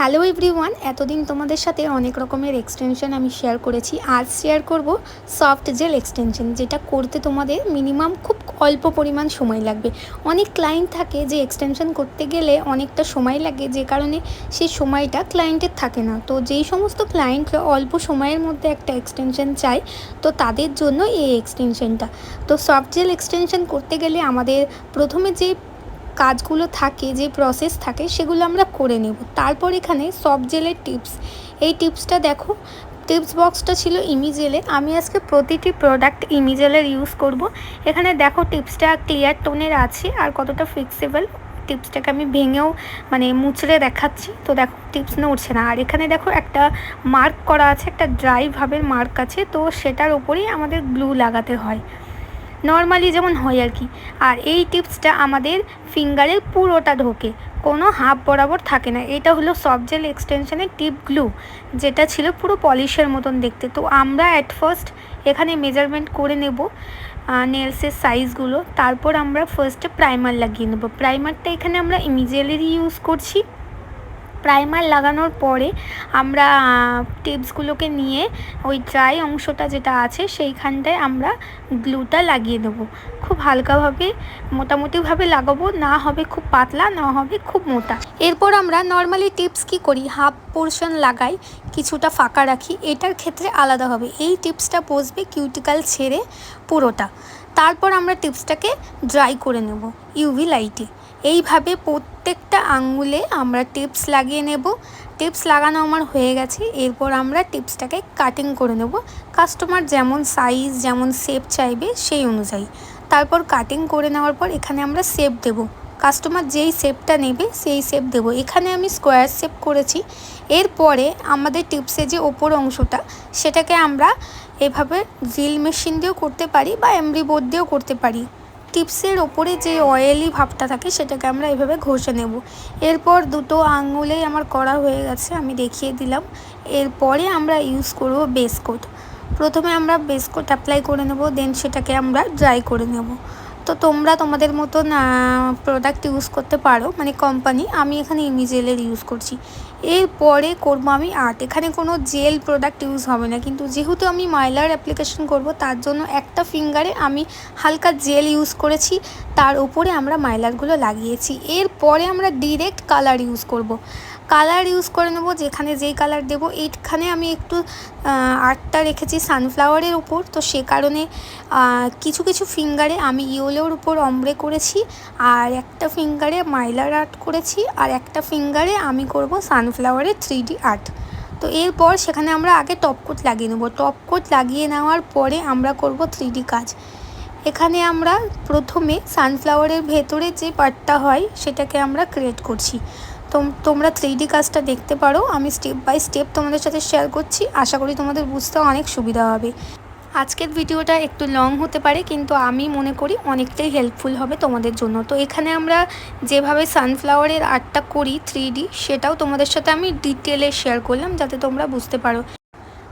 Hello everyone, এতদিন তোমাদের সাথে অনেক রকমের এক্সটেনশন আমি শেয়ার করেছি। আজ শেয়ার করব সফট জেল এক্সটেনশন, যেটা করতে তোমাদের মিনিমাম খুব অল্প পরিমাণ সময় লাগবে। অনেক ক্লায়েন্ট থাকে যে এক্সটেনশন করতে গেলে অনেকটা সময় লাগে, যে কারণে সেই সময়টা ক্লায়েন্টের থাকে না। তো যেই সমস্ত ক্লায়েন্টরা অল্প সময়ের মধ্যে একটা এক্সটেনশন চায়, তো তাদের জন্য এই এক্সটেনশনটা। তো সফট জেল এক্সটেনশন করতে গেলে আমাদের প্রথমে যে কাজগুলো থাকে, যে প্রসেস থাকে, সেগুলো আমরা করে নেব। তারপর এখানে সফট জেলের টিপস, এই টিপসটা দেখো। টিপস বক্সটা ছিল ইমিজেলের, আমি আজকে প্রতিটি প্রোডাক্ট ইমিজেলের ইউজ করব। এখানে দেখো টিপসটা ক্লিয়ার টোনের আছে আর কতটা ফিক্সেবল। টিপসটাকে আমি ভেঙেও মুচড়ে দেখাচ্ছি, তো দেখো টিপস নড়ছে না। আর এখানে দেখো একটা মার্ক করা আছে, একটা ড্রাই ভাবের মার্ক আছে, তো সেটার ওপরেই আমাদের গ্লু লাগাতে হয়, নর্মালি যেমন হয় আর কি। আর এই টিপসটা আমাদের ফিঙ্গারের পুরোটা ঢোকে, কোনো হাফ বরাবর থাকে না। এটা হলো সফট জেল এক্সটেনশনের টিপ গ্লু, যেটা ছিল পুরো পলিশের মতন দেখতে। তো আমরা অ্যাট ফার্স্ট এখানে মেজারমেন্ট করে নেব নেলসের সাইজগুলো, তারপর আমরা ফার্স্টে প্রাইমার লাগিয়ে নেব। প্রাইমারটা এখানে আমরা ইমিজেলেরই ইউজ করছি। প্রাইমার লাগানোর পরে আমরা টিপসগুলোকে নিয়ে ওই ড্রাই অংশটা যেটা আছে সেইখানটায় আমরা গ্লুটা লাগিয়ে দেবো। খুব হালকাভাবে মোটামুটিভাবে লাগাবো, না হবে খুব পাতলা, না হবে খুব মোটা। এরপর আমরা নর্মালি টিপস কী করি, হাফ পোর্শন লাগাই, কিছুটা ফাঁকা রাখি। এটার ক্ষেত্রে আলাদা হবে, এই টিপসটা বসবে কিউটিক্যাল ছেড়ে পুরোটা। তারপর আমরা টিপসটাকে ড্রাই করে নেব ইউভি লাইটে। এইভাবে প্রত্যেকটা আঙ্গুলে আমরা টিপস লাগিয়ে নেব। টিপস লাগানো আমার হয়ে গেছে। এরপর আমরা টিপসটাকে কাটিং করে নেব, কাস্টমার যেমন সাইজ যেমন শেপ চাইবে সেই অনুযায়ী। তারপর কাটিং করে নেওয়ার পর এখানে আমরা শেপ দেব, কাস্টমার যেই শেপটা নেবে সেই শেপ দেব। এখানে আমি স্কোয়ার শেপ করেছি। এরপরে আমাদের টিপসের যে ওপর অংশটা, সেটাকে আমরা এভাবে ড্রিল মেশিন দিয়েও করতে পারি বা এমব্রি বোর্ড দিয়েও করতে পারি। টিপসের ওপরে যে অয়েলি ভাবটা থাকে সেটাকে আমরা এভাবে ঘষে নেব। এরপর দুটো আঙুলেই আমার করা হয়ে গেছে, আমি দেখিয়ে দিলাম। এরপরে আমরা ইউজ করব বেস কোট। প্রথমে আমরা বেস কোট অ্যাপ্লাই করে নেব, দেন সেটাকে আমরা ড্রাই করে নেব। তো তোমরা তোমাদের মতন প্রোডাক্ট ইউজ করতে পারো, কোম্পানি। আমি এখানে ইমিজেলের ইউজ করছি। এরপরে করবো আমি আর্ট। এখানে কোনো জেল প্রোডাক্ট ইউজ হবে না, কিন্তু যেহেতু আমি মাইলার অ্যাপ্লিকেশন করব, তার জন্য একটা ফিঙ্গারে আমি হালকা জেল ইউজ করেছি, তার উপরে আমরা মাইলারগুলো লাগিয়েছি। এরপরে আমরা ডিরেক্ট কালার ইউজ করব। কালার ইউজ করে নেব, যেখানে যেই কালার দেব। এইখানে আমি একটু আর্টটা রেখেছি সানফ্লাওয়ারের উপর, তো সে কারণে কিছু কিছু ফিঙ্গারে আমি ইয়েলোর উপর অমব্রে করেছি, আর একটা ফিঙ্গারে মাইলার আর্ট করেছি, আর একটা ফিঙ্গারে আমি করব সানফ্লাওয়ারের 3D আর্ট। তো এরপর সেখানে আমরা আগে টপ কোট লাগিয়ে নেব। টপ কোট লাগিয়ে নেওয়ার পরে আমরা করব 3D কাজ। এখানে আমরা প্রথমে সানফ্লাওয়ারের ভেতরে যে পার্টটা হয় সেটাকে আমরা ক্রিয়েট করছি। তোমরা 3D কাজটা দেখতে পারো, আমি স্টেপ বাই স্টেপ তোমাদের সাথে শেয়ার করছি। আশা করি তোমাদের বুঝতে অনেক সুবিধা হবে। আজকের ভিডিওটা একটু লং হতে পারে, কিন্তু আমি মনে করি অনেকটাই হেল্পফুল হবে তোমাদের জন্য। তো এখানে আমরা যেভাবে সানফ্লাওয়ারের আর্টটা করি 3D, সেটাও তোমাদের সাথে আমি ডিটেলে শেয়ার করলাম যাতে তোমরা বুঝতে পারো।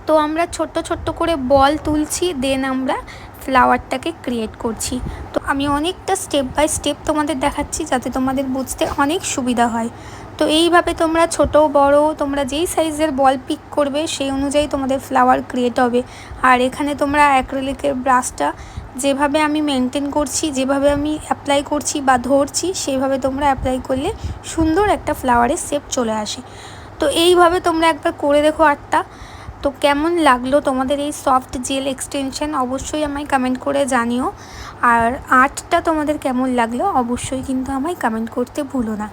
তো আমরা ছোট্ট ছোট্ট করে বল তুলছি, দেন আমরা ফ্লাওয়ারটাকে ক্রিয়েট করছি। তো আমি অনেকটা স্টেপ বাই স্টেপ তোমাদের দেখাচ্ছি যাতে তোমাদের বুঝতে অনেক সুবিধা হয়। তো এইভাবে তোমরা ছোট বড় তোমরা যেই সাইজের বল পিক করবে সেই অনুযায়ী তোমাদের ফ্লাওয়ার ক্রিয়েট হবে। আর এখানে তোমরা অ্যাক্রিলিকের ব্রাশটা যেভাবে আমি মেনটেন করছি, যেভাবে আমি অ্যাপ্লাই করছি বা ধরছি, সেইভাবে তোমরা অ্যাপ্লাই করলে সুন্দর একটা ফ্লাওয়ারের শেপ চলে আসে। তো এইভাবে তোমরা একবার করে দেখো আর্টটা। তো কেমন লাগলো তোমাদের এই সফট জেল এক্সটেনশন অবশ্যই আমায় কমেন্ট করে জানিও। আর আর্টটা তোমাদের কেমন লাগলো অবশ্যই কিন্তু আমায় কমেন্ট করতে ভুলো না।